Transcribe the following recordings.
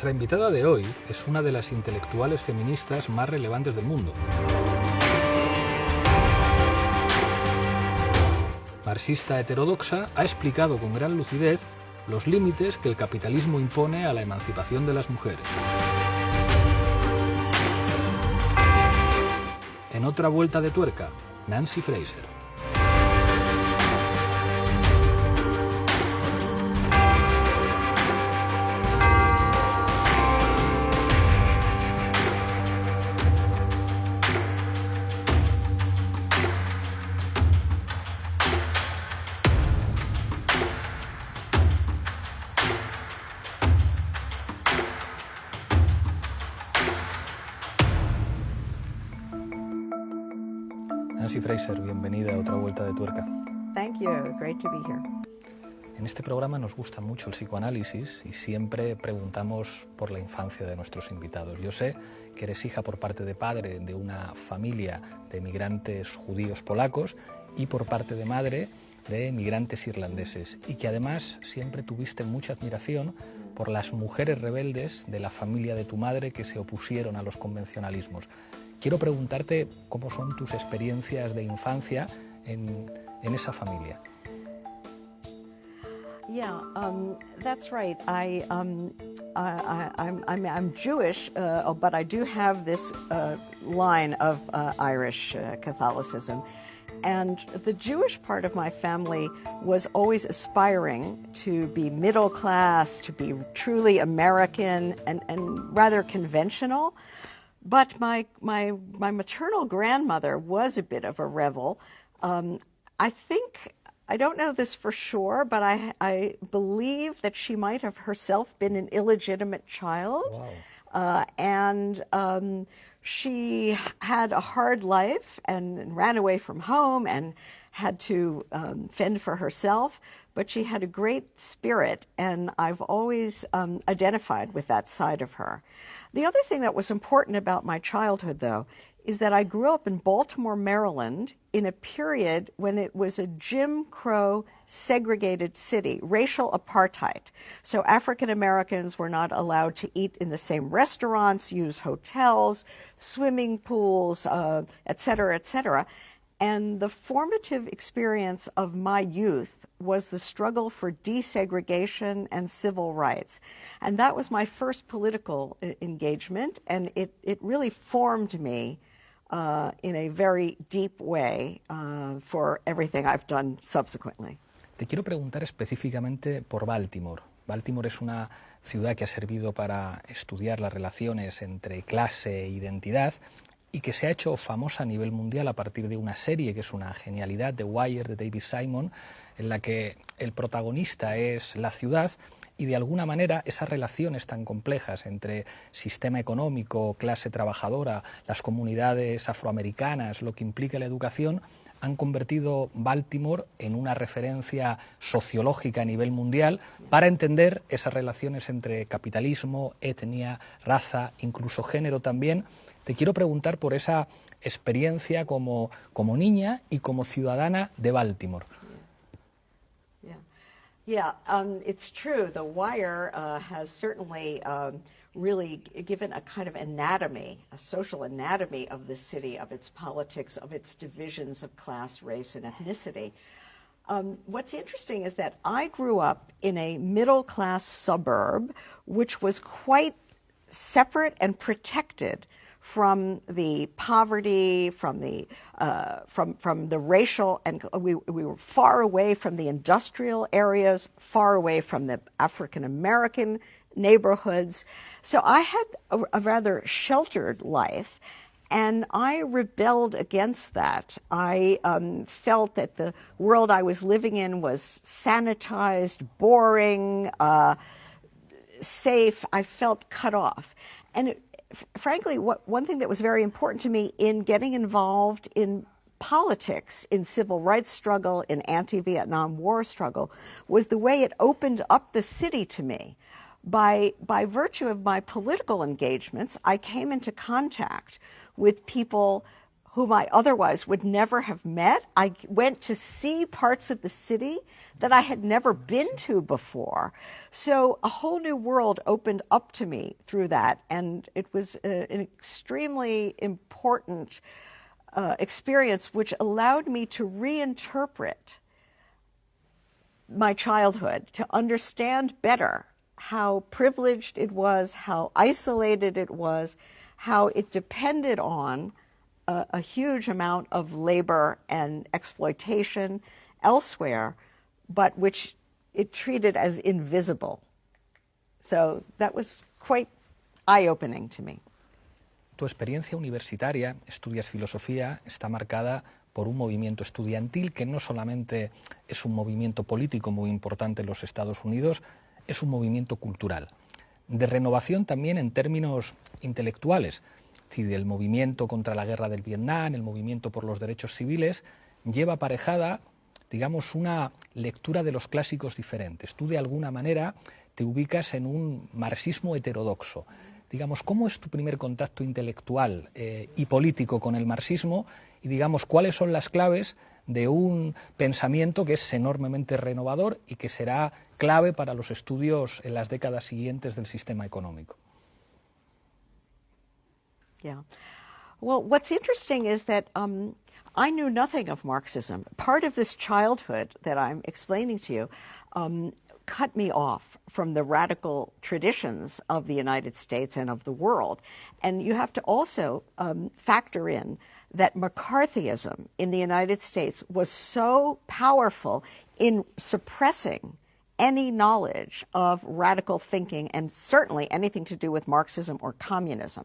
Nuestra invitada de hoy es una de las intelectuales feministas más relevantes del mundo. Marxista heterodoxa, ha explicado con gran lucidez los límites que el capitalismo impone a la emancipación de las mujeres. En otra vuelta de tuerca, Nancy Fraser. Nancy Fraser, bienvenida a otra vuelta de tuerca. Thank you. Great to be here. En este programa nos gusta mucho el psicoanálisis y siempre preguntamos por la infancia de nuestros invitados. Yo sé que eres hija por parte de padre de una familia de migrantes judíos polacos y por parte de madre de migrantes irlandeses, y que además siempre tuviste mucha admiración por las mujeres rebeldes de la familia de tu madre que se opusieron a los convencionalismos. Quiero preguntarte cómo son tus experiencias de infancia en esa familia. Yeah, that's right. I'm Jewish, but I do have this line of Irish Catholicism. And the Jewish part of my family was always aspiring to be middle class, to be truly American and rather conventional. But my maternal grandmother was a bit of a rebel. I don't know this for sure, but I believe that she might have herself been an illegitimate child. Wow. She had a hard life and ran away from home and had to fend for herself, but she had a great spirit, and I've always identified with that side of her. The other thing that was important about my childhood, though, is that I grew up in Baltimore, Maryland, in a period when it was a Jim Crow segregated city, racial apartheid. So African Americans were not allowed to eat in the same restaurants, use hotels, swimming pools, et cetera, et cetera. And the formative experience of my youth was the struggle for desegregation and civil rights. And that was my first political engagement, and it really formed me in a very deep way for everything I've done subsequently. Te quiero preguntar específicamente por Baltimore. Baltimore es una ciudad que ha servido para estudiar las relaciones entre clase e identidad y que se ha hecho famosa a nivel mundial a partir de una serie que es una genialidad, The Wire, de David Simon, en la que el protagonista es la ciudad y de alguna manera esas relaciones tan complejas entre sistema económico, clase trabajadora, las comunidades afroamericanas, lo que implica la educación, han convertido Baltimore en una referencia sociológica a nivel mundial para entender esas relaciones entre capitalismo, etnia, raza, incluso género también. Te quiero preguntar por esa experiencia como niña y como ciudadana de Baltimore. Yeah, it's true. The Wire has certainly really given a kind of anatomy, a social anatomy of the city, of its politics, of its divisions of class, race, and ethnicity. What's interesting is that I grew up in a middle-class suburb which was quite separate and protected from the poverty, from the racial, and we were far away from the industrial areas, far away from the African American neighborhoods. So I had a rather sheltered life, and I rebelled against that. I felt that the world I was living in was sanitized, boring, safe. I felt cut off. And frankly, one thing that was very important to me in getting involved in politics, in civil rights struggle, in anti-Vietnam War struggle, was the way it opened up the city to me. By virtue of my political engagements, I came into contact with people whom I otherwise would never have met. I went to see parts of the city that I had never been to before. So a whole new world opened up to me through that, and it was an extremely important experience which allowed me to reinterpret my childhood, to understand better how privileged it was, how isolated it was, how it depended on a huge amount of labor and exploitation elsewhere, but which it treated as invisible. So that was quite eye-opening to me. Tu experiencia universitaria, estudias filosofía, está marcada por un movimiento estudiantil que no solamente es un movimiento político muy importante en los Estados Unidos, es un movimiento cultural, de renovación también en términos intelectuales. Es decir, el movimiento contra la guerra del Vietnam, el movimiento por los derechos civiles, lleva aparejada, digamos, una lectura de los clásicos diferentes. Tú, de alguna manera, te ubicas en un marxismo heterodoxo. Digamos, ¿cómo es tu primer contacto intelectual y político con el marxismo? Y, digamos, ¿cuáles son las claves de un pensamiento que es enormemente renovador y que será clave para los estudios en las décadas siguientes del sistema económico? Yeah. Well, what's interesting is that I knew nothing of Marxism. Part of this childhood that I'm explaining to you cut me off from the radical traditions of the United States and of the world. And you have to also factor in that McCarthyism in the United States was so powerful in suppressing any knowledge of radical thinking and certainly anything to do with Marxism or communism.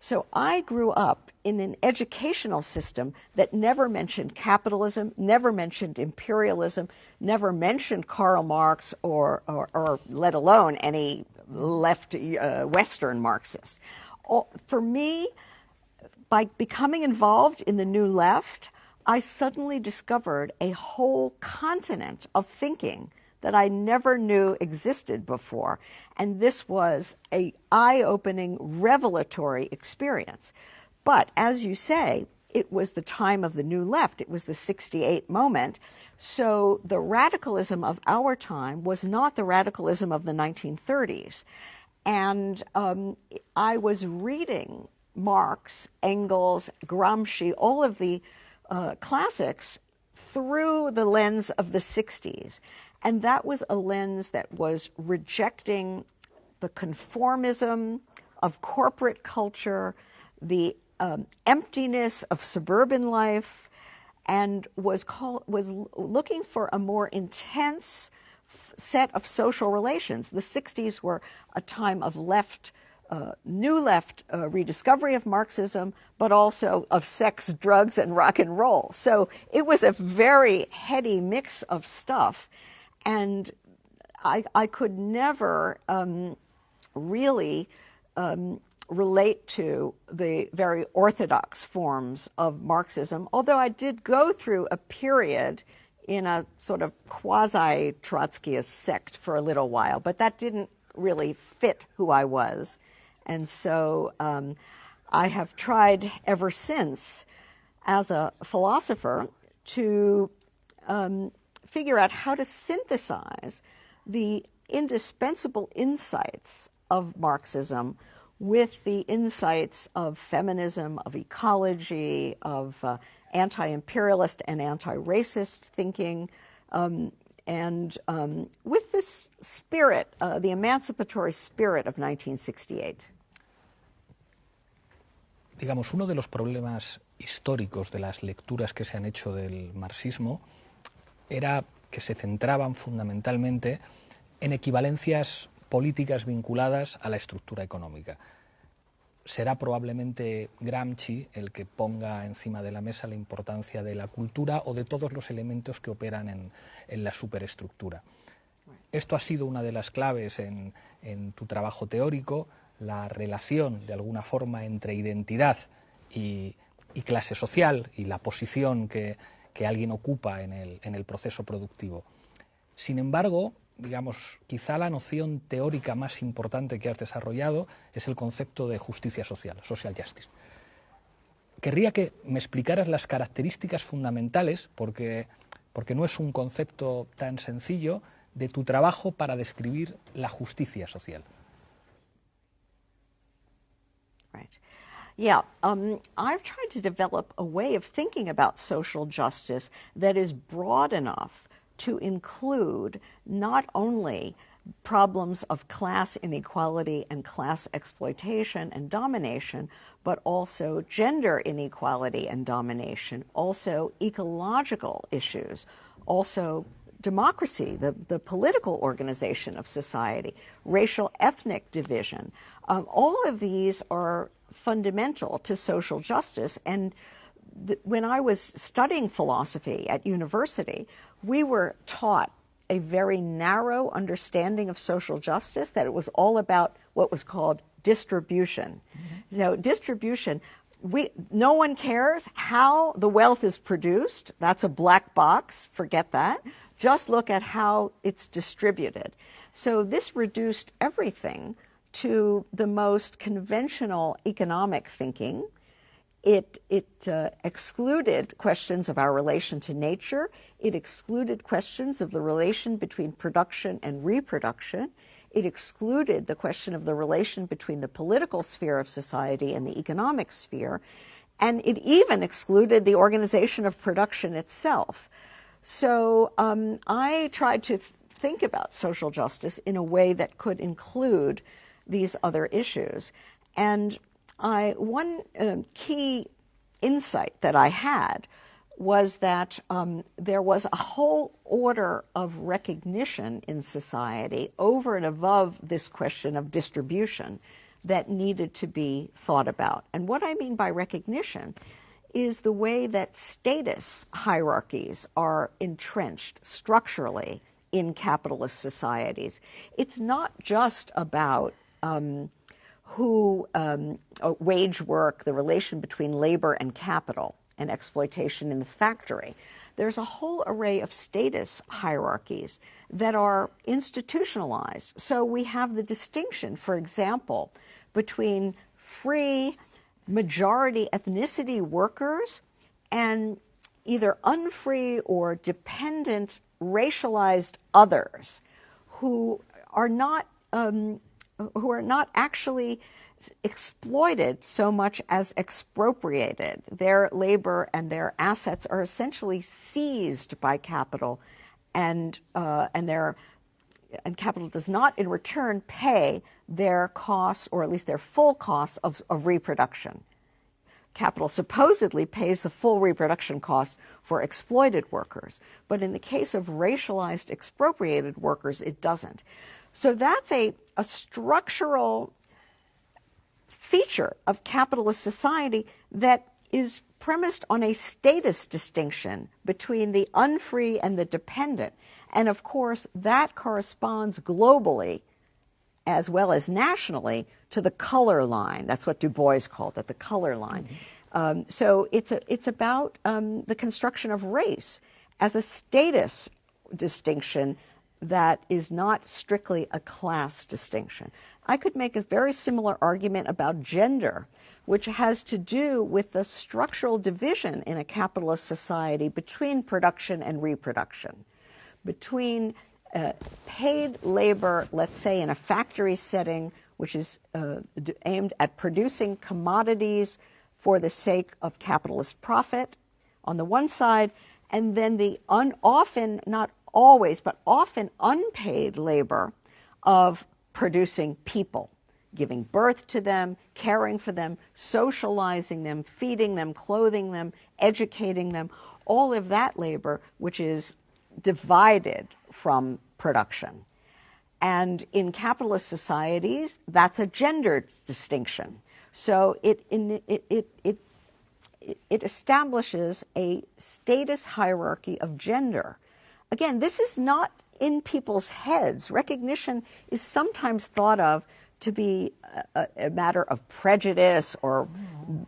So I grew up in an educational system that never mentioned capitalism, never mentioned imperialism, never mentioned Karl Marx or let alone any left Western Marxists. For me, by becoming involved in the New Left, I suddenly discovered a whole continent of thinking that I never knew existed before. And this was an eye-opening, revelatory experience. But as you say, it was the time of the New Left. It was the '68 moment. So the radicalism of our time was not the radicalism of the 1930s. And I was reading Marx, Engels, Gramsci, all of the classics through the lens of the 60s. And that was a lens that was rejecting the conformism of corporate culture, the emptiness of suburban life, and was looking for a more intense set of social relations. The 60s were a time of new left rediscovery of Marxism, but also of sex, drugs, and rock and roll. So it was a very heady mix of stuff. And I could never really relate to the very orthodox forms of Marxism, although I did go through a period in a sort of quasi-Trotskyist sect for a little while, but that didn't really fit who I was. And so I have tried ever since, as a philosopher, to figure out how to synthesize the indispensable insights of Marxism with the insights of feminism, of ecology, of anti-imperialist and anti-racist thinking, and with this spirit, the emancipatory spirit of 1968. Digamos, uno de los problemas históricos de las lecturas que se han hecho del marxismo era que se centraban fundamentalmente en equivalencias políticas vinculadas a la estructura económica. Será probablemente Gramsci el que ponga encima de la mesa la importancia de la cultura o de todos los elementos que operan en la superestructura. Esto ha sido una de las claves en tu trabajo teórico, la relación de alguna forma entre identidad y clase social y la posición que alguien ocupa en el proceso productivo. Sin embargo, digamos, quizá la noción teórica más importante que has desarrollado es el concepto de justicia social, social justice. querría que me explicaras las características fundamentales, porque no es un concepto tan sencillo, de tu trabajo para describir la justicia social. Right. Yeah, I've tried to develop a way of thinking about social justice that is broad enough to include not only problems of class inequality and class exploitation and domination, but also gender inequality and domination, also ecological issues, also democracy, the political organization of society, racial ethnic division. All of these are fundamental to social justice. And when I was studying philosophy at university, we were taught a very narrow understanding of social justice, that it was all about what was called distribution. Mm-hmm. So distribution, no one cares how the wealth is produced. That's a black box, forget that. Just look at how it's distributed. So this reduced everything to the most conventional economic thinking. It excluded questions of our relation to nature. It excluded questions of the relation between production and reproduction. It excluded the question of the relation between the political sphere of society and the economic sphere. And it even excluded the organization of production itself. So I tried to think about social justice in a way that could include these other issues. And one key insight that I had was that there was a whole order of recognition in society over and above this question of distribution that needed to be thought about. And what I mean by recognition is the way that status hierarchies are entrenched structurally in capitalist societies. It's not just about wage work, the relation between labor and capital and exploitation in the factory. There's a whole array of status hierarchies that are institutionalized. So we have the distinction, for example, between free majority ethnicity workers and either unfree or dependent racialized others who are not actually exploited so much as expropriated. Their labor and their assets are essentially seized by capital, and capital does not in return pay their costs, or at least their full costs of reproduction. Capital supposedly pays the full reproduction costs for exploited workers, but in the case of racialized expropriated workers, it doesn't. So that's a structural feature of capitalist society that is premised on a status distinction between the unfree and the dependent. And of course, that corresponds globally as well as nationally to the color line. That's what Du Bois called it, the color line. Mm-hmm. So it's about the construction of race as a status distinction that is not strictly a class distinction. I could make a very similar argument about gender, which has to do with the structural division in a capitalist society between production and reproduction, between paid labor, let's say in a factory setting, which is aimed at producing commodities for the sake of capitalist profit on the one side, and then the often, not always, but often unpaid labor of producing people, giving birth to them, caring for them, socializing them, feeding them, clothing them, educating them, all of that labor which is divided from production. And in capitalist societies, that's a gender distinction. So it establishes a status hierarchy of gender. Again, this is not in people's heads. Recognition is sometimes thought of to be a matter of prejudice or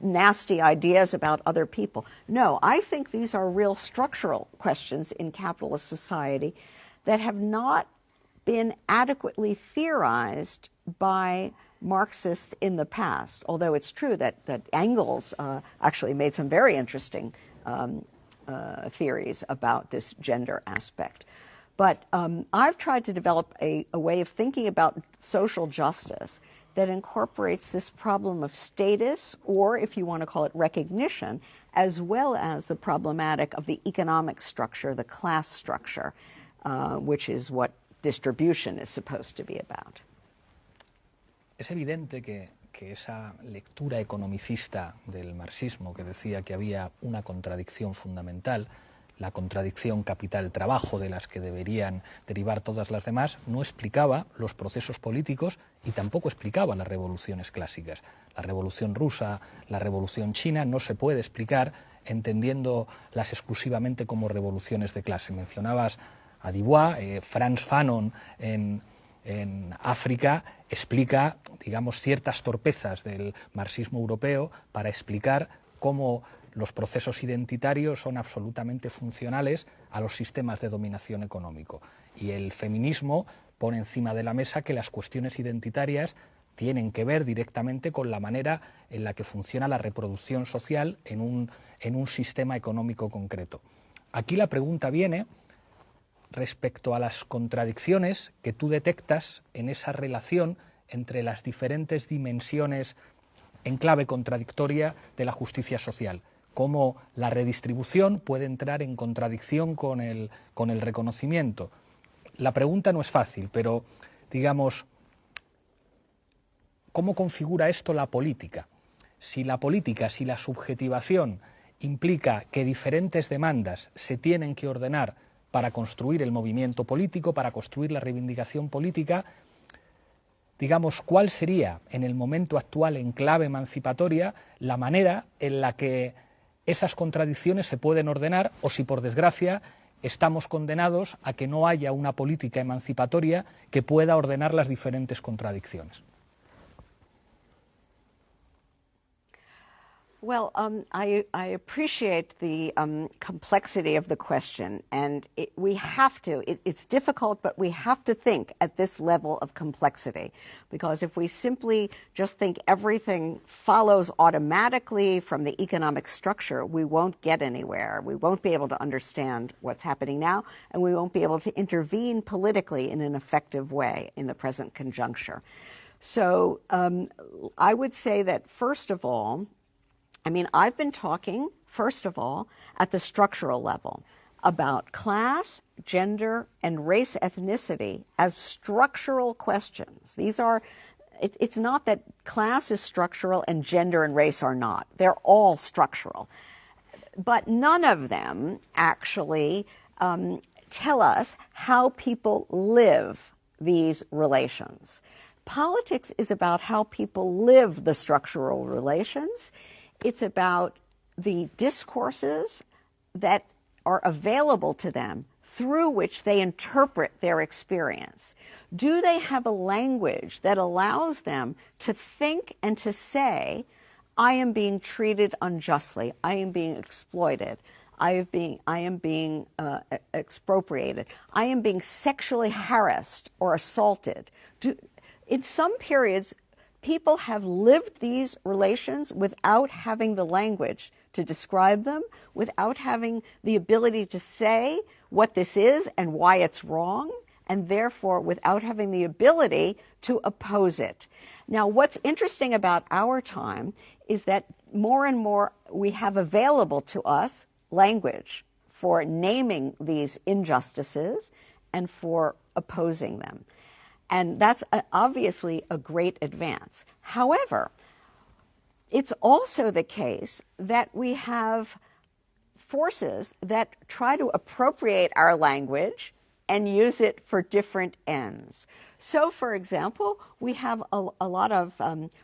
nasty ideas about other people. No, I think these are real structural questions in capitalist society that have not been adequately theorized by Marxist in the past, although it's true that Engels actually made some very interesting theories about this gender aspect. But I've tried to develop a way of thinking about social justice that incorporates this problem of status, or if you want to call it recognition, as well as the problematic of the economic structure, the class structure, which is what distribution is supposed to be about. Es evidente que esa lectura economicista del marxismo, que decía que había una contradicción fundamental, la contradicción capital-trabajo de las que deberían derivar todas las demás, no explicaba los procesos políticos y tampoco explicaba las revoluciones clásicas. La revolución rusa, la revolución china no se puede explicar entendiéndolas exclusivamente como revoluciones de clase. Mencionabas a Dubois, Frantz Fanon en África explica, digamos, ciertas torpezas del marxismo europeo para explicar cómo los procesos identitarios son absolutamente funcionales a los sistemas de dominación económico. Y el feminismo pone encima de la mesa que las cuestiones identitarias tienen que ver directamente con la manera en la que funciona la reproducción social en un sistema económico concreto. Aquí la pregunta viene respecto a las contradicciones que tú detectas en esa relación entre las diferentes dimensiones en clave contradictoria de la justicia social. Cómo la redistribución puede entrar en contradicción con el reconocimiento. La pregunta no es fácil, pero, digamos, ¿cómo configura esto la política? Si la política, si la subjetivación implica que diferentes demandas se tienen que ordenar para construir el movimiento político, para construir la reivindicación política, digamos, ¿cuál sería en el momento actual en clave emancipatoria la manera en la que esas contradicciones se pueden ordenar, o si por desgracia estamos condenados a que no haya una política emancipatoria que pueda ordenar las diferentes contradicciones? Well, I appreciate the complexity of the question, and we have to, it's difficult, but we have to think at this level of complexity, because if we simply just think everything follows automatically from the economic structure, we won't get anywhere. We won't be able to understand what's happening now, and we won't be able to intervene politically in an effective way in the present conjuncture. So I would say that, first of all, I've been talking, first of all, at the structural level about class, gender, and race ethnicity as structural questions. It's not that class is structural and gender and race are not. They're all structural. But none of them actually tell us how people live these relations. Politics is about how people live the structural relations. It's about the discourses that are available to them through which they interpret their experience. Do they have a language that allows them to think and to say, I am being treated unjustly, I am being exploited, I am being expropriated, I am being sexually harassed or assaulted. In some periods, people have lived these relations without having the language to describe them, without having the ability to say what this is and why it's wrong, and therefore without having the ability to oppose it. Now, what's interesting about our time is that more and more we have available to us language for naming these injustices and for opposing them. And that's obviously a great advance. However, it's also the case that we have forces that try to appropriate our language and use it for different ends. So, for example, we have a lot of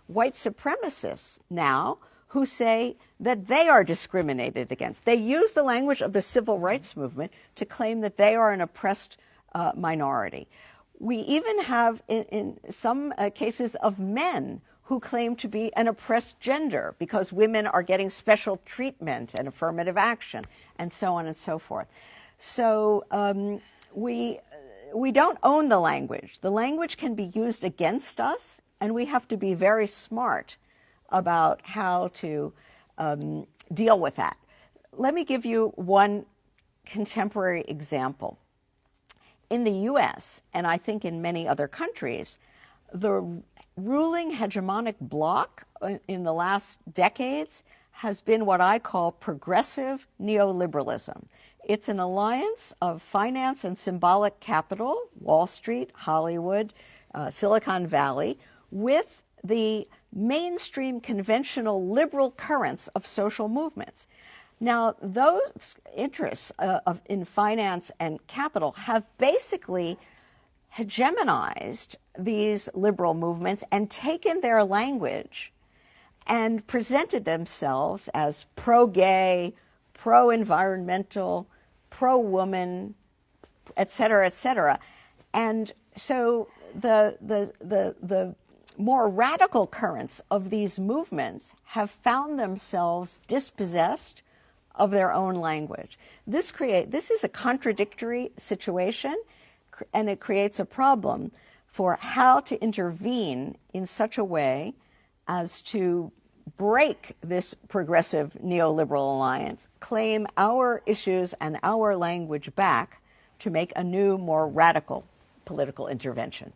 white supremacists now who say that they are discriminated against. They use the language of the civil rights movement to claim that they are an oppressed minority. We even have, in some cases, of men who claim to be an oppressed gender because women are getting special treatment and affirmative action, and so on and so forth. So we don't own the language. The language can be used against us and we have to be very smart about how to deal with that. Let me give you one contemporary example. In the US, and I think in many other countries, the ruling hegemonic bloc in the last decades has been what I call progressive neoliberalism. It's an alliance of finance and symbolic capital, Wall Street, Hollywood, Silicon Valley, with the mainstream conventional liberal currents of social movements. Now, those interests in finance and capital have basically hegemonized these liberal movements and taken their language and presented themselves as pro-gay, pro-environmental, pro-woman, et cetera, et cetera. And so the more radical currents of these movements have found themselves dispossessed of their own language. This is a contradictory situation, and it creates a problem for how to intervene in such a way as to break this progressive neoliberal alliance, claim our issues and our language back to make a new, more radical political intervention.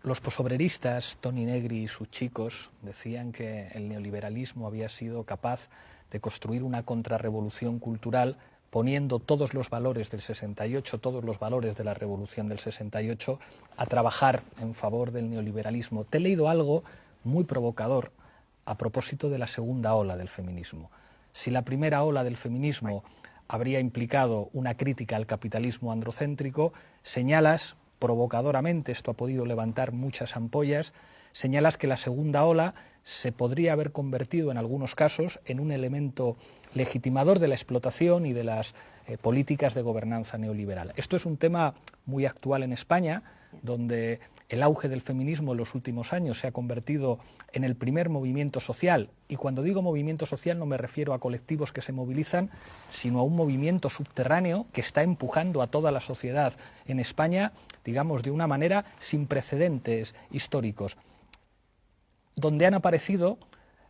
Los posobreristas, Tony Negri y sus chicos, decían que el neoliberalismo había sido capaz de construir una contrarrevolución cultural poniendo todos los valores del 68, todos los valores de la revolución del 68, a trabajar en favor del neoliberalismo. Te he leído algo muy provocador a propósito de la segunda ola del feminismo. Si la primera ola del feminismo habría implicado una crítica al capitalismo androcéntrico, señalas provocadoramente, esto ha podido levantar muchas ampollas, señalas que la segunda ola se podría haber convertido en algunos casos en un elemento legitimador de la explotación y de las políticas de gobernanza neoliberal. Esto es un tema muy actual en España, donde el auge del feminismo en los últimos años se ha convertido en el primer movimiento social, y cuando digo movimiento social no me refiero a colectivos que se movilizan, sino a un movimiento subterráneo que está empujando a toda la sociedad en España, digamos, de una manera sin precedentes históricos, donde han aparecido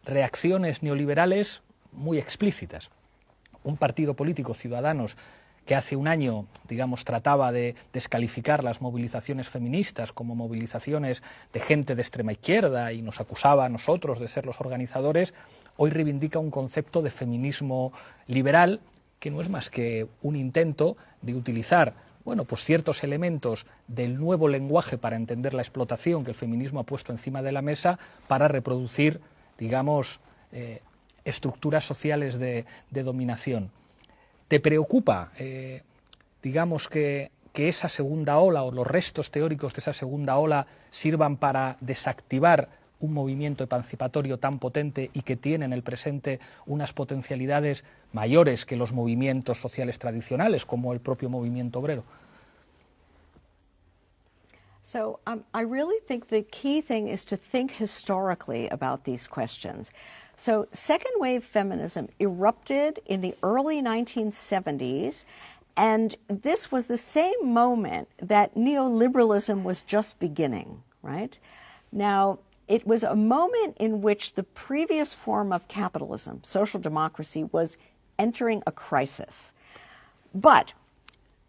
reacciones neoliberales muy explícitas. Un partido político, Ciudadanos, que hace un año, digamos, trataba de descalificar las movilizaciones feministas como movilizaciones de gente de extrema izquierda y nos acusaba a nosotros de ser los organizadores, hoy reivindica un concepto de feminismo liberal que no es más que un intento de utilizar, bueno, pues ciertos elementos del nuevo lenguaje para entender la explotación que el feminismo ha puesto encima de la mesa para reproducir, digamos, estructuras sociales de dominación. ¿Te preocupa, digamos, que esa segunda ola o los restos teóricos de esa segunda ola sirvan para desactivar un movimiento emancipatorio tan potente y que tiene en el presente unas potencialidades mayores que los movimientos sociales tradicionales, como el propio movimiento obrero? So I really think the key thing is to think historically about these questions. So second wave feminism erupted in the early 1970s, and this was the same moment that neoliberalism was just beginning, right? Now, it was a moment in which the previous form of capitalism, social democracy, was entering a crisis. But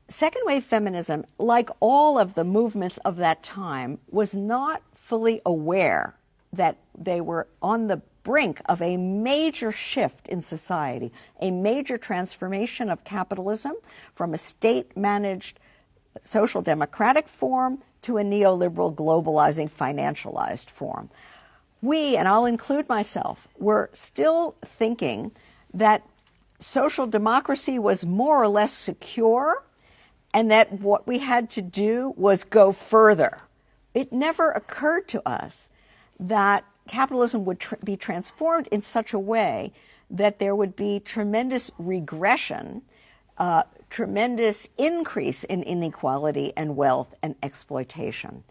second wave feminism, like all of the movements of that time, was not fully aware that they were on the brink of a major shift in society, a major transformation of capitalism from a state-managed social democratic form to a neoliberal globalizing financialized form. We, and I'll include myself, were still thinking that social democracy was more or less secure and that what we had to do was go further. It never occurred to us that capitalism would be transformed in such a way that there would be tremendous regression, tremendous increase in inequality and wealth and exploitation.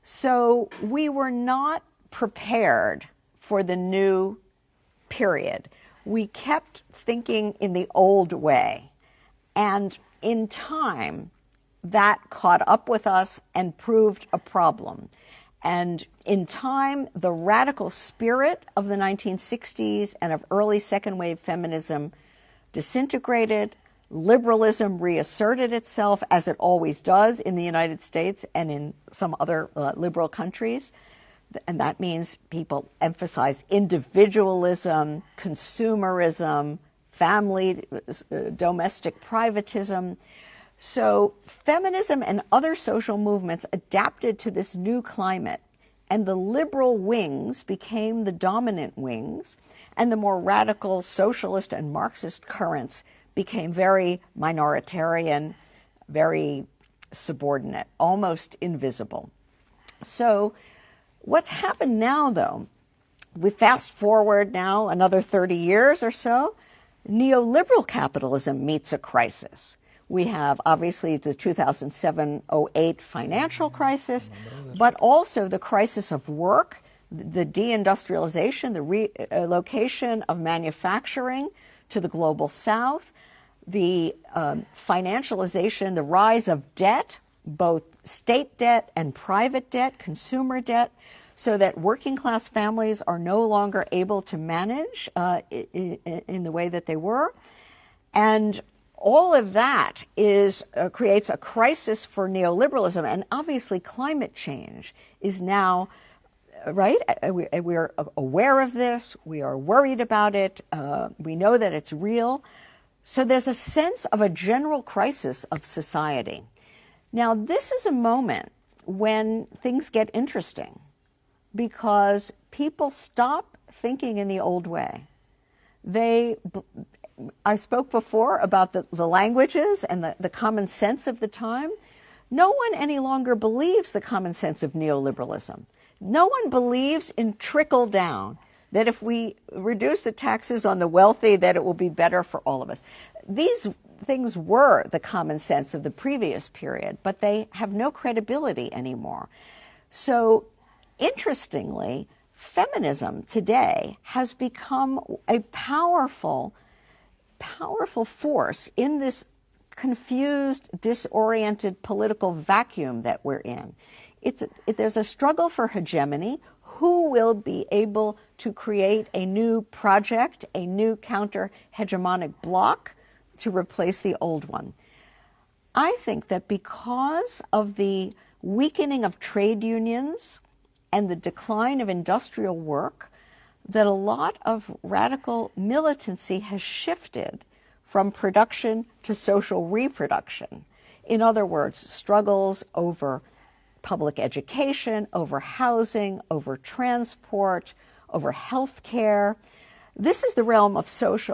So we were not prepared for the new period. We kept thinking in the old way. And in time, that caught up with us and proved a problem. And in time, the radical spirit of the 1960s and of early second wave feminism disintegrated. Liberalism reasserted itself, as it always does in the United States and in some other liberal countries. And that means people emphasize individualism, consumerism, family, domestic privatism. So feminism and other social movements adapted to this new climate, and the liberal wings became the dominant wings, and the more radical socialist and Marxist currents became very minoritarian, very subordinate, almost invisible. So what's happened now, though, we fast forward now another 30 years or so, neoliberal capitalism meets a crisis. We have, obviously, the 2007-08 financial crisis, but also the crisis of work, the deindustrialization, the relocation of manufacturing to the global south, the financialization, the rise of debt, both state debt and private debt, consumer debt, so that working class families are no longer able to manage in the way that they were. And all of that creates a crisis for neoliberalism, and obviously climate change is now, right? We are aware of this, we are worried about it, we know that it's real. So there's a sense of a general crisis of society. Now, this is a moment when things get interesting, because people stop thinking in the old way. I spoke before about the languages and the common sense of the time. No one any longer believes the common sense of neoliberalism. No one believes in trickle down, that if we reduce the taxes on the wealthy, that it will be better for all of us. These things were the common sense of the previous period, but they have no credibility anymore. So, interestingly, feminism today has become a powerful force in this confused, disoriented political vacuum that we're in. There's a struggle for hegemony. Who will be able to create a new project, a new counter-hegemonic bloc to replace the old one? I think that because of the weakening of trade unions and the decline of industrial work, that a lot of radical militancy has shifted from production to social reproduction. In other words, struggles over public education, over housing, over transport, over health care. This is the realm of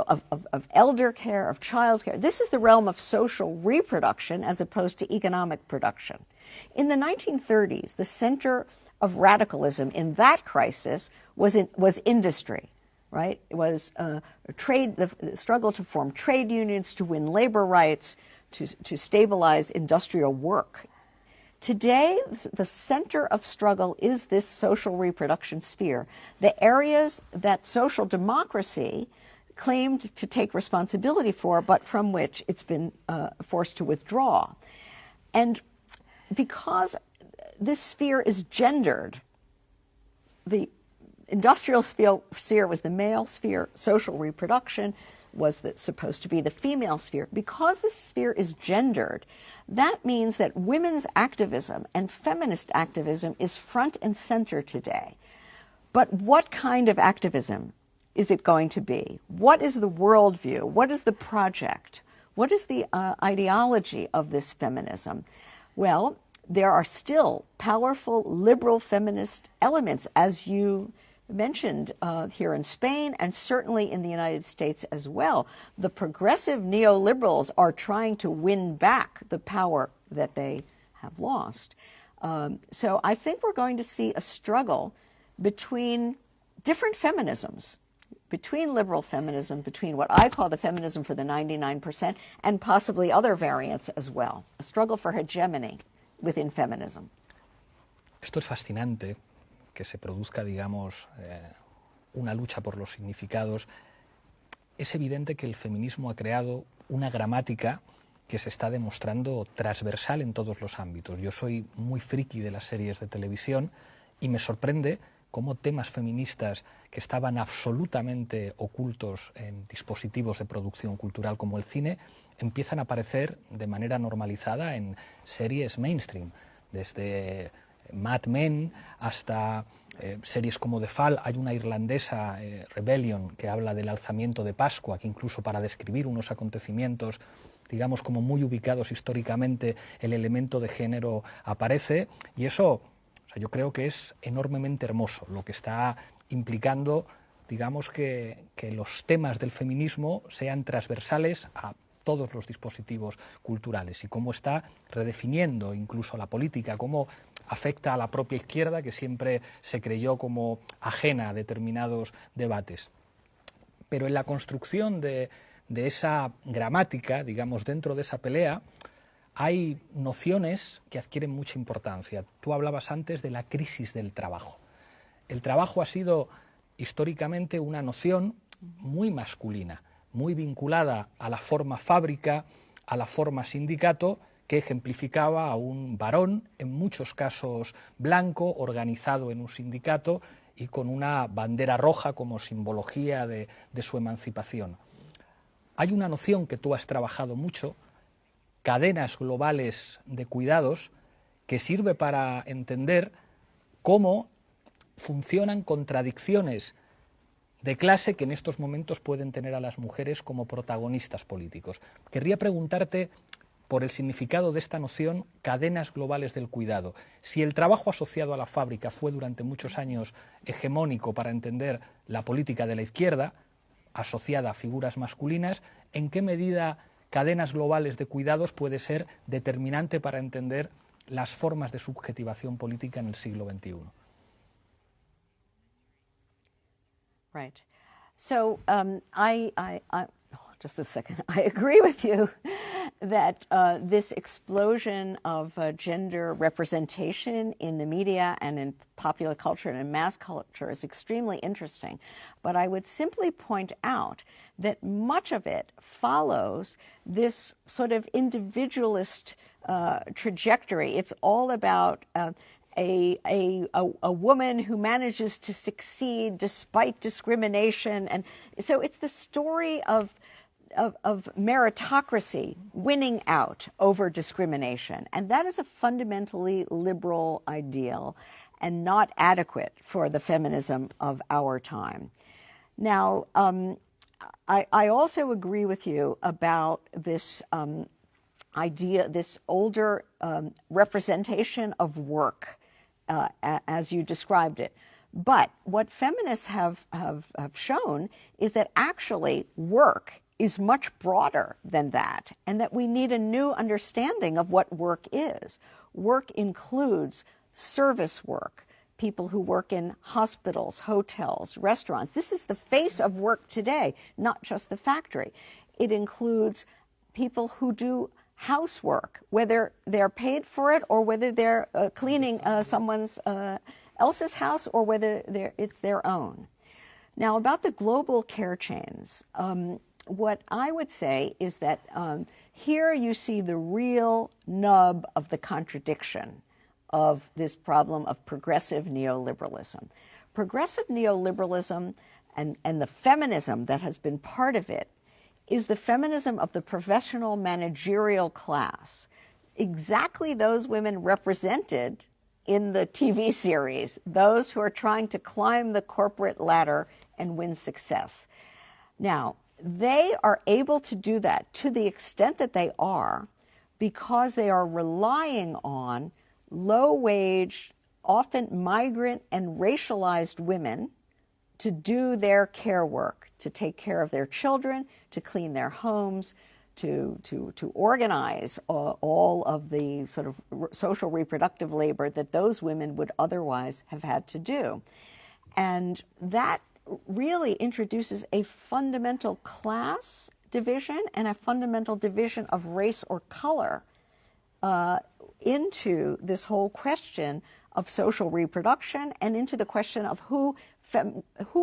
of elder care, of child care. This is the realm of social reproduction as opposed to economic production. In the 1930s, the center of radicalism in that crisis was industry, right? It was the struggle to form trade unions, to win labor rights, to stabilize industrial work. Today, the center of struggle is this social reproduction sphere, the areas that social democracy claimed to take responsibility for, but from which it's been forced to withdraw. And because this sphere is gendered, the industrial sphere was the male sphere, social reproduction was supposed to be the female sphere. Because this sphere is gendered, that means that women's activism and feminist activism is front and center today. But what kind of activism is it going to be? What is the worldview? What is the project? What is the ideology of this feminism? Well, there are still powerful liberal feminist elements, as you mentioned here in Spain and certainly in the United States as well. The progressive neoliberals are trying to win back the power that they have lost. So I think we're going to see a struggle between different feminisms, between liberal feminism, between what I call the feminism for the 99% and possibly other variants as well. A struggle for hegemony within feminism. Esto es fascinante, que se produzca, digamos, una lucha por los significados. Es evidente que el feminismo ha creado una gramática que se está demostrando transversal en todos los ámbitos. Yo soy muy friki de las series de televisión Y me sorprende cómo temas feministas que estaban absolutamente ocultos en dispositivos de producción cultural como el cine empiezan a aparecer de manera normalizada en series mainstream, desde Mad Men hasta series como The Fall. Hay una irlandesa, Rebellion, que habla del alzamiento de Pascua, que incluso para describir unos acontecimientos, digamos, como muy ubicados históricamente, el elemento de género aparece, y eso, o sea, yo creo que es enormemente hermoso, lo que está implicando, digamos, que los temas del feminismo sean transversales a todos los dispositivos culturales, y cómo está redefiniendo incluso la política, cómo afecta a la propia izquierda, que siempre se creyó como ajena a determinados debates. Pero en la construcción de esa gramática, digamos, dentro de esa pelea, hay nociones que adquieren mucha importancia. Tú hablabas antes de la crisis del trabajo. El trabajo ha sido históricamente una noción muy masculina, muy vinculada a la forma fábrica, a la forma sindicato, que ejemplificaba a un varón, en muchos casos blanco, organizado en un sindicato y con una bandera roja como simbología de su emancipación. Hay una noción que tú has trabajado mucho, cadenas globales de cuidados, que sirve para entender cómo funcionan contradicciones de clase que en estos momentos pueden tener a las mujeres como protagonistas políticos. Querría preguntarte por el significado de esta noción, cadenas globales del cuidado. Si el trabajo asociado a la fábrica fue durante muchos años hegemónico para entender la política de la izquierda, asociada a figuras masculinas, ¿en qué medida cadenas globales de cuidados puede ser determinante para entender las formas de subjetivación política en el siglo XXI? Right. So just a second. I agree with you that this explosion of gender representation in the media and in popular culture and in mass culture is extremely interesting. But I would simply point out that much of it follows this sort of individualist trajectory. It's all about a woman who manages to succeed despite discrimination. And so it's the story of meritocracy winning out over discrimination. And that is a fundamentally liberal ideal and not adequate for the feminism of our time. Now, I also agree with you about this idea, this older representation of work, as you described it. But what feminists have shown is that actually work is much broader than that, and that we need a new understanding of what work is. Work includes service work, people who work in hospitals, hotels, restaurants. This is the face of work today, not just the factory. It includes people who do housework, whether they're paid for it or whether they're cleaning someone's else's house or whether it's their own. Now, about the global care chains, what I would say is that here you see the real nub of the contradiction of this problem of progressive neoliberalism. Progressive neoliberalism and the feminism that has been part of it is the feminism of the professional managerial class. Exactly those women represented in the TV series, those who are trying to climb the corporate ladder and win success. Now, they are able to do that to the extent that they are because they are relying on low-wage, often migrant and racialized women to do their care work, to take care of their children, to clean their homes, to organize all of the sort of social reproductive labor that those women would otherwise have had to do. And that really introduces a fundamental class division and a fundamental division of race or color into this whole question of social reproduction and into the question of who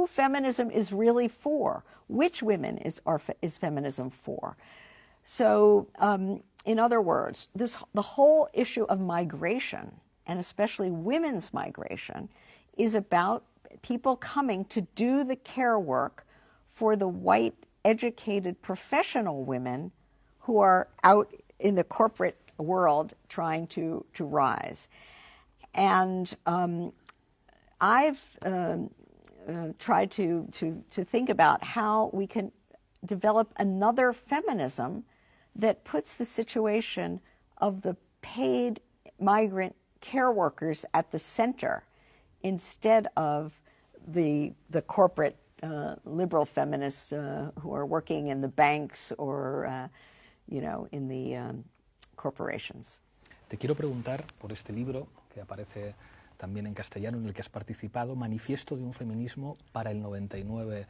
feminism is really for, which women is feminism for. So, in other words, the whole issue of migration and especially women's migration, is about people coming to do the care work for the white, educated, professional women who are out in the corporate world trying to rise. And I've tried to think about how we can develop another feminism that puts the situation of the paid migrant care workers at the center instead of the corporate liberal feminists who are working in the banks or in the corporations. Te quiero preguntar por este libro que aparece también en castellano, en el que has participado, Manifiesto de un feminismo para el 99%.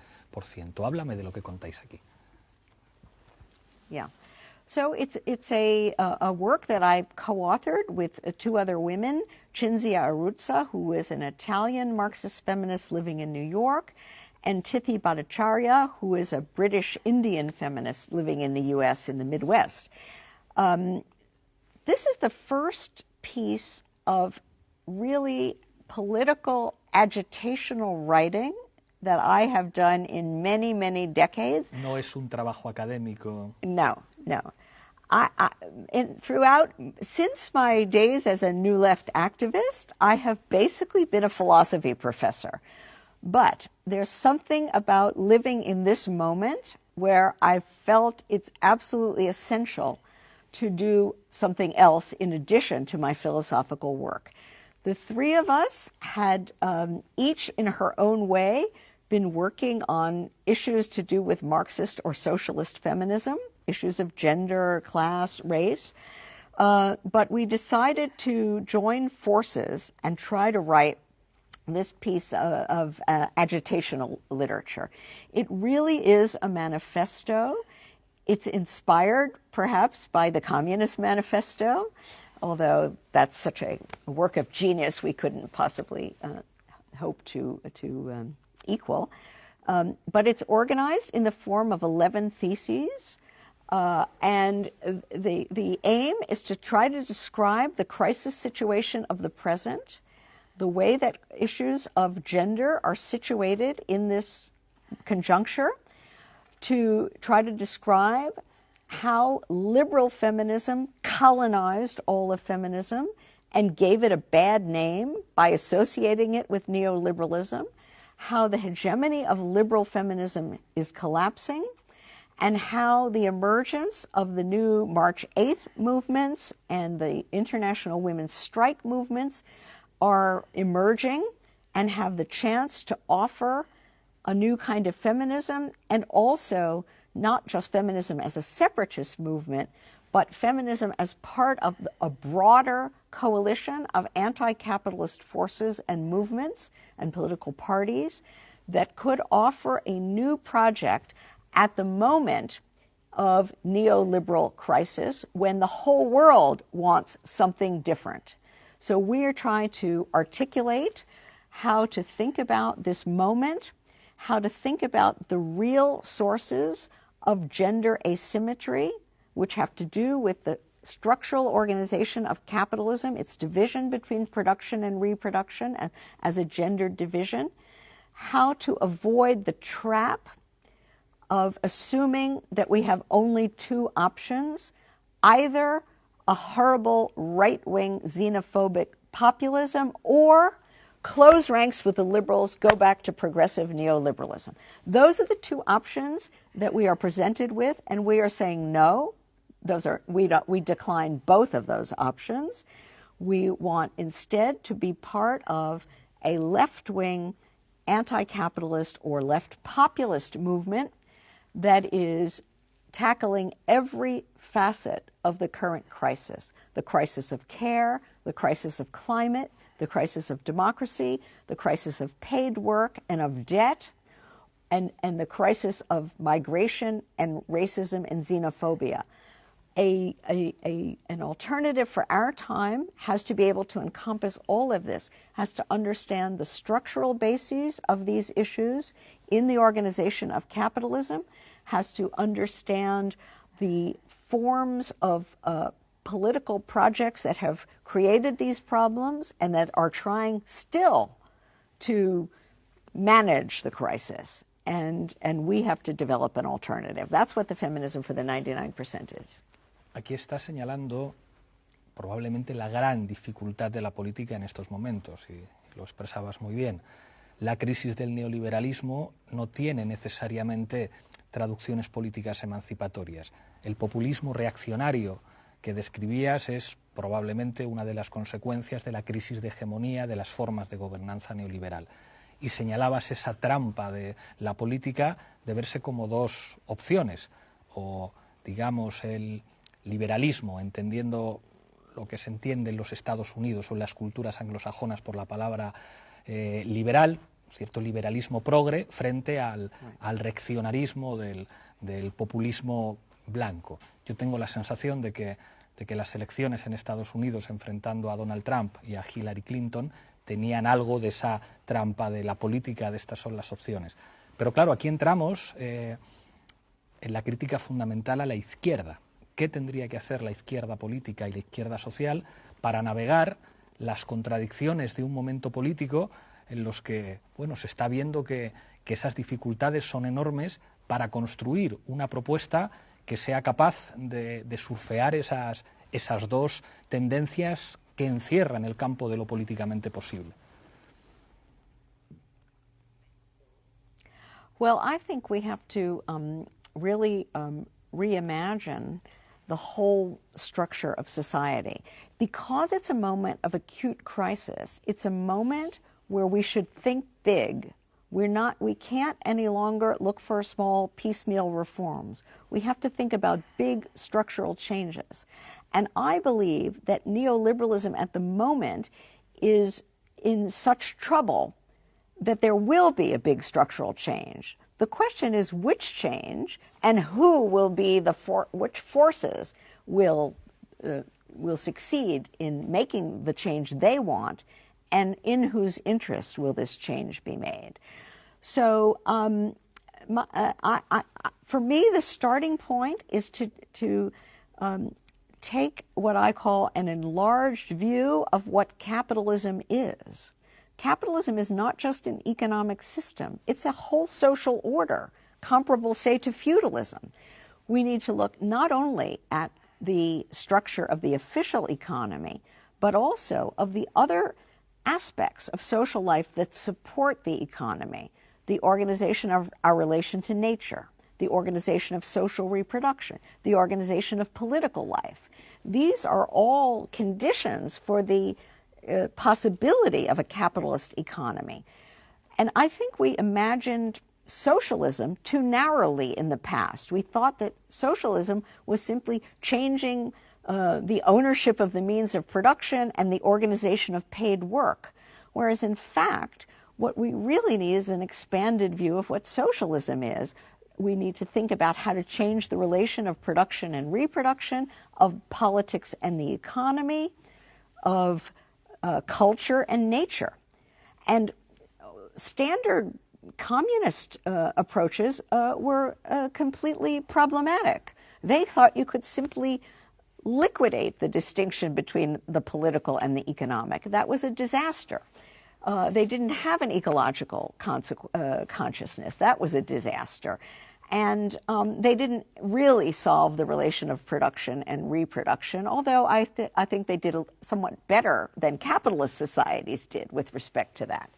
Háblame de lo que contáis aquí. Yeah. So it's a work that I co-authored with two other women, Cinzia Arruzza, who is an Italian Marxist feminist living in New York, and Tithi Bhattacharya, who is a British Indian feminist living in the U.S. in the Midwest. This is the first piece of really political agitational writing that I have done in many, many decades. No es un trabajo académico. No. Since my days as a New Left activist, I have basically been a philosophy professor. But there's something about living in this moment where I felt it's absolutely essential to do something else in addition to my philosophical work. The three of us had, each in her own way, been working on issues to do with Marxist or socialist feminism, issues of gender, class, race. But we decided to join forces and try to write this piece of agitational literature. It really is a manifesto. It's inspired, perhaps, by the Communist Manifesto, although that's such a work of genius we couldn't possibly hope to equal. But it's organized in the form of 11 theses, and the aim is to try to describe the crisis situation of the present, the way that issues of gender are situated in this conjuncture, to try to describe how liberal feminism colonized all of feminism and gave it a bad name by associating it with neoliberalism, how the hegemony of liberal feminism is collapsing, and how the emergence of the new March 8th movements and the international women's strike movements are emerging and have the chance to offer a new kind of feminism, and also not just feminism as a separatist movement, but feminism as part of a broader coalition of anti-capitalist forces and movements and political parties that could offer a new project at the moment of neoliberal crisis when the whole world wants something different. So we are trying to articulate how to think about this moment, how to think about the real sources of gender asymmetry, which have to do with the structural organization of capitalism, its division between production and reproduction as a gendered division, how to avoid the trap of assuming that we have only two options, either a horrible right-wing xenophobic populism or close ranks with the liberals, go back to progressive neoliberalism. Those are the two options that we are presented with, and we are saying no. We decline both of those options. We want instead to be part of a left-wing anti-capitalist or left populist movement that is tackling every facet of the current crisis: the crisis of care, the crisis of climate, the crisis of democracy, the crisis of paid work and of debt, and the crisis of migration and racism and xenophobia. An alternative for our time has to be able to encompass all of this, has to understand the structural bases of these issues in the organization of capitalism, has to understand the forms of political projects that have created these problems and that are trying still to manage the crisis. And we have to develop an alternative. That's what the feminism for the 99% is. Aquí está señalando probablemente la gran dificultad de la política en estos momentos, y lo expresabas muy bien. La crisis del neoliberalismo no tiene necesariamente traducciones políticas emancipatorias. El populismo reaccionario que describías es probablemente una de las consecuencias de la crisis de hegemonía de las formas de gobernanza neoliberal. Y señalabas esa trampa de la política de verse como dos opciones, o digamos el liberalismo, entendiendo lo que se entiende en los Estados Unidos o en las culturas anglosajonas por la palabra liberal, cierto liberalismo progre, frente al reaccionarismo del populismo blanco. Yo tengo la sensación de que las elecciones en Estados Unidos enfrentando a Donald Trump y a Hillary Clinton tenían algo de esa trampa de la política, de estas son las opciones. Pero claro, aquí entramos en la crítica fundamental a la izquierda. ¿Qué tendría que hacer la izquierda política y la izquierda social para navegar las contradicciones de un momento político en los que, bueno, se está viendo que esas dificultades son enormes para construir una propuesta que sea capaz de surfear esas dos tendencias que encierran el campo de lo políticamente posible? Well, I think we have to really reimagine the whole structure of society. Because it's a moment of acute crisis, it's a moment where we should think big. We can't any longer look for small piecemeal reforms. We have to think about big structural changes. And I believe that neoliberalism at the moment is in such trouble that there will be a big structural change. The question is which change and who will be which forces will succeed in making the change they want, and in whose interest will this change be made. So for me, the starting point is to take what I call an enlarged view of what capitalism is. Capitalism is not just an economic system. It's a whole social order, comparable, say, to feudalism. We need to look not only at the structure of the official economy, but also of the other aspects of social life that support the economy. The organization of our relation to nature, the organization of social reproduction, the organization of political life. These are all conditions for the possibility of a capitalist economy. And I think we imagined socialism too narrowly in the past. We thought that socialism was simply changing the ownership of the means of production and the organization of paid work, whereas in fact, what we really need is an expanded view of what socialism is. We need to think about how to change the relation of production and reproduction, of politics and the economy, of culture and nature. And standard communist approaches were completely problematic. They thought you could simply liquidate the distinction between the political and the economic. That was a disaster. They didn't have an ecological consciousness. That was a disaster. And they didn't really solve the relation of production and reproduction, although I think they did somewhat better than capitalist societies did with respect to that.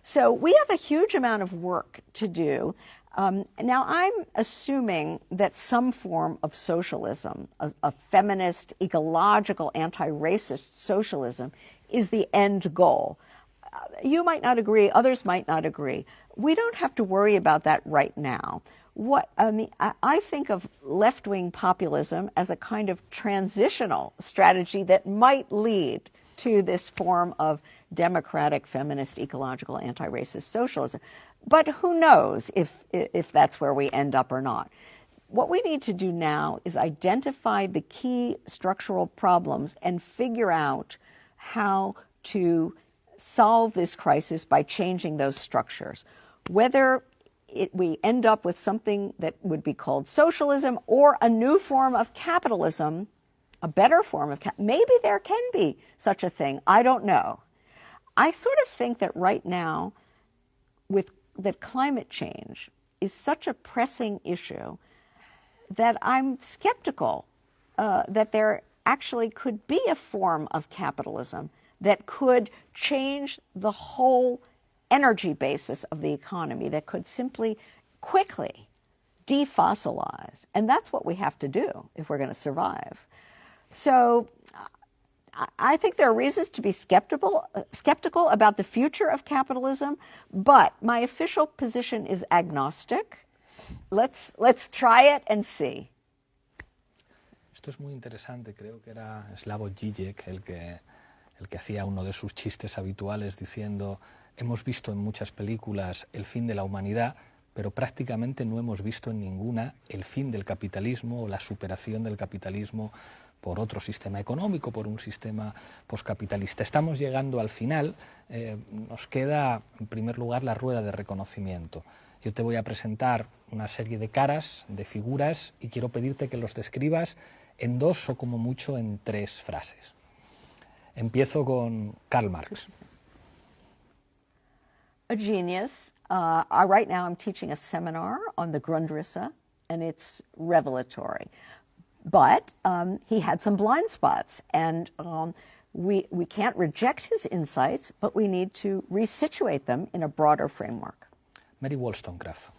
So we have a huge amount of work to do. Now, I'm assuming that some form of socialism, a feminist, ecological, anti-racist socialism, is the end goal. You might not agree, others might not agree. We don't have to worry about that right now. I think of left-wing populism as a kind of transitional strategy that might lead to this form of democratic, feminist, ecological, anti-racist socialism. But who knows if that's where we end up or not. What we need to do now is identify the key structural problems and figure out how to solve this crisis by changing those structures. Whether we end up with something that would be called socialism or a new form of capitalism a better form of maybe there can be such a thing. I don't know. I sort of think that right now, that climate change is such a pressing issue that I'm skeptical that there actually could be a form of capitalism that could change the whole energy basis of the economy, that could simply quickly defossilize. And that's what we have to do if we're going to survive. So I think there are reasons to be skeptical about the future of capitalism, but my official position is agnostic. Let's try it and see. Esto es muy interesante. Creo que era Slavoj Žižek el que hacía uno de sus chistes habituales diciendo: hemos visto en muchas películas el fin de la humanidad, pero prácticamente no hemos visto en ninguna el fin del capitalismo o la superación del capitalismo por otro sistema económico, por un sistema poscapitalista. Estamos llegando al final. Nos queda, en primer lugar, la rueda de reconocimiento. Yo te voy a presentar una serie de caras, de figuras, y quiero pedirte que los describas en 2 o como mucho en 3 frases. Empiezo con Karl Marx. A genius. Right now I'm teaching a seminar on the Grundrisse, and it's revelatory. But he had some blind spots, and we can't reject his insights, but we need to resituate them in a broader framework. Mary Wollstonecraft.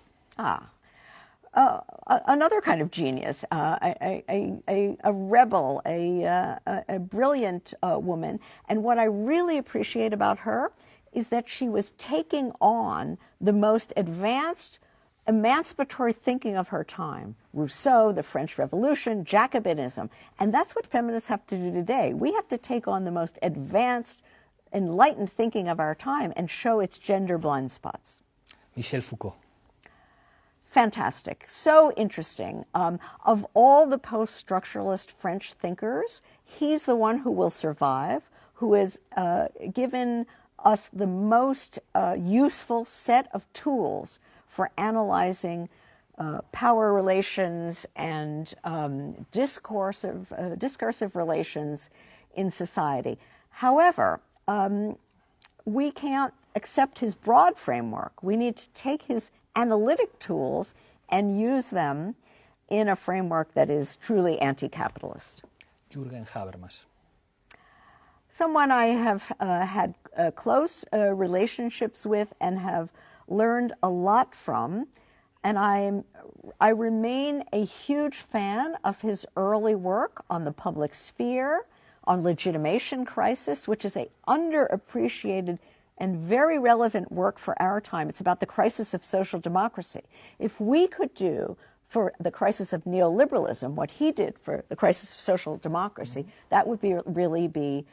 Another kind of genius, a rebel, a brilliant woman. And what I really appreciate about her is that she was taking on the most advanced emancipatory thinking of her time. Rousseau, the French Revolution, Jacobinism. And that's what feminists have to do today. We have to take on the most advanced, enlightened thinking of our time and show its gender blind spots. Michel Foucault. Fantastic. So interesting. Of all the post-structuralist French thinkers, he's the one who will survive, who has given us the most useful set of tools for analyzing power relations and discursive relations in society. However, we can't accept his broad framework. We need to take his analytic tools and use them in a framework that is truly anti-capitalist. Jürgen Habermas. Someone I have had close relationships with and have learned a lot from, and I remain a huge fan of his early work on the public sphere, on legitimation crisis, which is an underappreciated and very relevant work for our time. It's about the crisis of social democracy. If we could do for the crisis of neoliberalism what he did for the crisis of social democracy, that would really be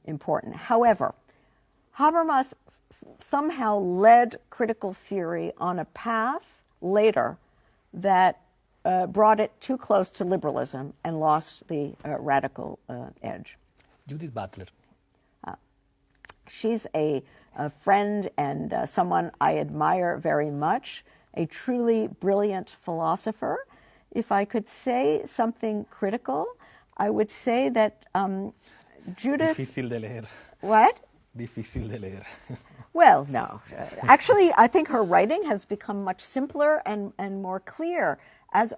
important. However, Habermas somehow led critical theory on a path later that brought it too close to liberalism and lost the radical edge. Judith Butler. She's a friend and someone I admire very much, a truly brilliant philosopher. If I could say something critical, I would say that Judith... Difícil de leer. What? Difícil de leer. Well, no. Actually, I think her writing has become much simpler and more clear. As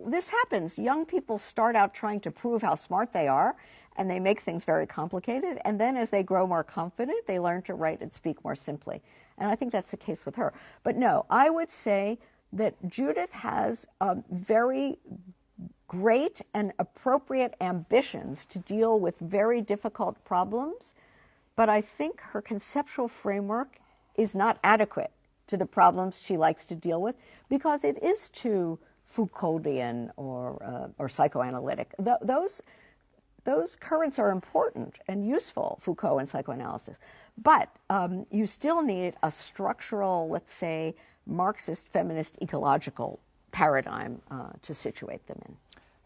this happens, young people start out trying to prove how smart they are, and they make things very complicated. And then as they grow more confident, they learn to write and speak more simply. And I think that's the case with her. But no, I would say that Judith has very great and appropriate ambitions to deal with very difficult problems. But I think her conceptual framework is not adequate to the problems she likes to deal with because it is too Foucauldian or psychoanalytic. Those currents are important and useful, Foucault and psychoanalysis. But you still need a structural, let's say, Marxist, feminist, ecological paradigm to situate them in.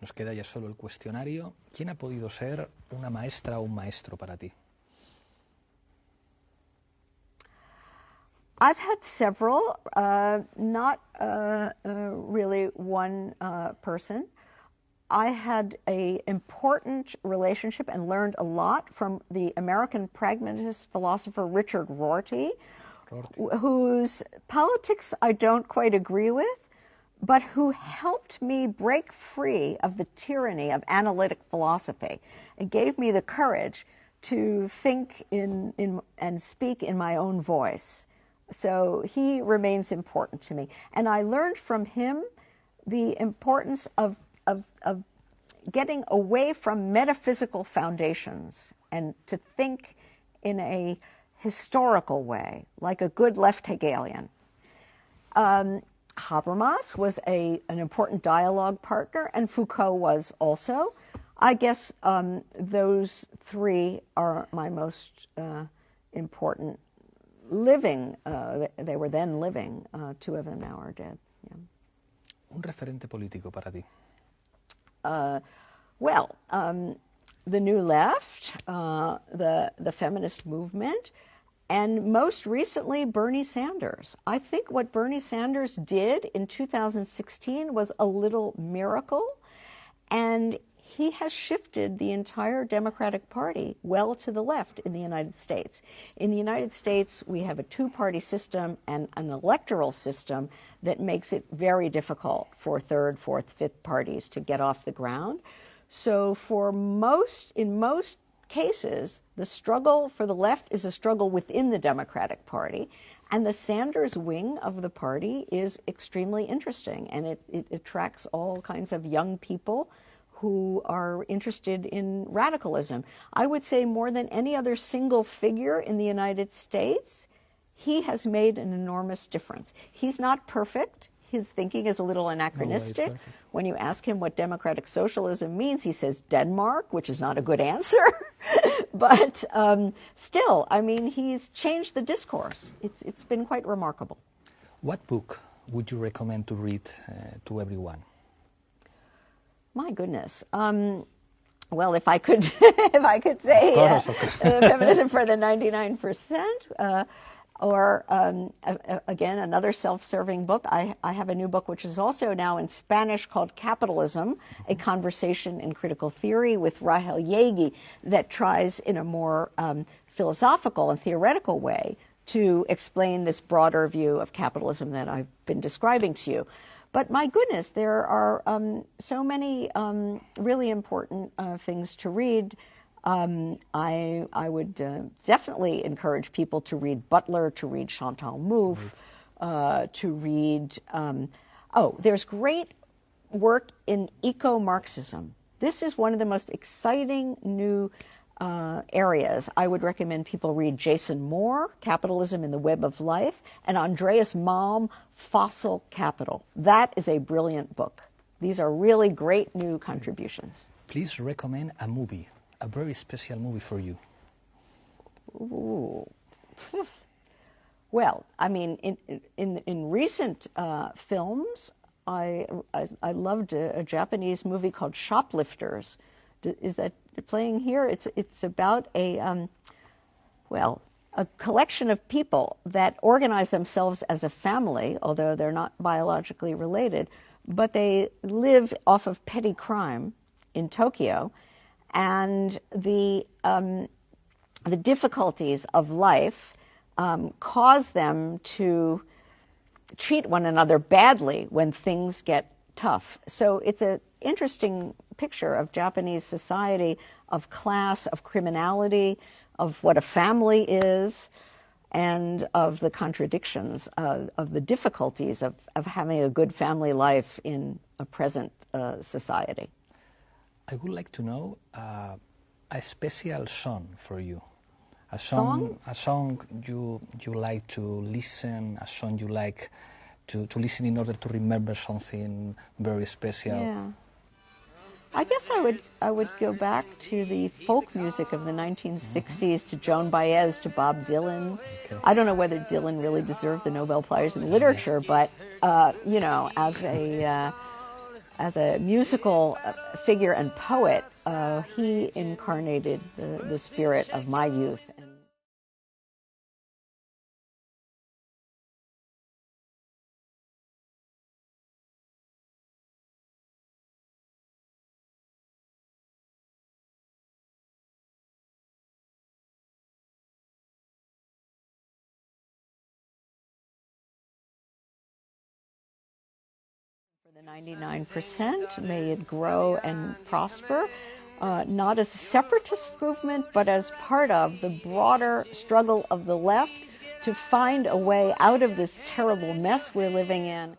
Nos queda ya solo el cuestionario. ¿Quién ha podido ser una maestra o un maestro para ti? I've had several, not really one person. I had an important relationship and learned a lot from the American pragmatist philosopher Richard Rorty, whose politics I don't quite agree with, but who helped me break free of the tyranny of analytic philosophy and gave me the courage to think and speak in my own voice. So he remains important to me. And I learned from him the importance of getting away from metaphysical foundations and to think in a historical way, like a good left Hegelian. Habermas was an important dialogue partner, and Foucault was also. I guess those three are my most important living. They were then living. Two of them now are dead. Yeah. Un referente político para ti. Well, the New Left, the feminist movement, and most recently, Bernie Sanders. I think what Bernie Sanders did in 2016 was a little miracle, and he has shifted the entire Democratic Party well to the left in the United States. In the United States, we have a two-party system and an electoral system that makes it very difficult for third, fourth, fifth parties to get off the ground. So in most cases, the struggle for the left is a struggle within the Democratic Party, and the Sanders wing of the party is extremely interesting, and it attracts all kinds of young people who are interested in radicalism. I would say more than any other single figure in the United States, he has made an enormous difference. He's not perfect. His thinking is a little anachronistic. When you ask him what democratic socialism means, he says Denmark, which is not a good answer. But still, I mean, he's changed the discourse. It's been quite remarkable. What book would you recommend to read to everyone? My goodness. Well, if I could, if I could say of course. Feminism for the 99%, or again, another self-serving book. I have a new book which is also now in Spanish called Capitalism, A Conversation in Critical Theory with Rahel Yegi, that tries in a more philosophical and theoretical way to explain this broader view of capitalism that I've been describing to you. But my goodness, there are so many really important things to read. I would definitely encourage people to read Butler, to read Chantal Mouffe, to read, there's great work in eco-Marxism. This is one of the most exciting new areas. I would recommend people read Jason Moore, Capitalism in the Web of Life, and Andreas Malm, Fossil Capital. That is a brilliant book. These are really great new contributions. Please recommend a movie, a very special movie for you. Ooh. Well, I mean, in recent films, I loved a Japanese movie called Shoplifters. Is that playing here? It's about a collection of people that organize themselves as a family, although they're not biologically related, but they live off of petty crime in Tokyo, and the difficulties of life cause them to treat one another badly when things get tough. So it's an interesting picture of Japanese society, of class, of criminality, of what a family is, and of the contradictions, of the difficulties of having a good family life in a present society. I would like to know a special song for you. A Song you like to listen, a song you like to listen in order to remember something very special. Yeah. I guess I would go back to the folk music of the 1960s, to Joan Baez, to Bob Dylan. Okay. I don't know whether Dylan really deserved the Nobel Prize in Literature, but you know, as a musical figure and poet, he incarnated the spirit of my youth. The 99%, may it grow and prosper, not as a separatist movement, but as part of the broader struggle of the left to find a way out of this terrible mess we're living in.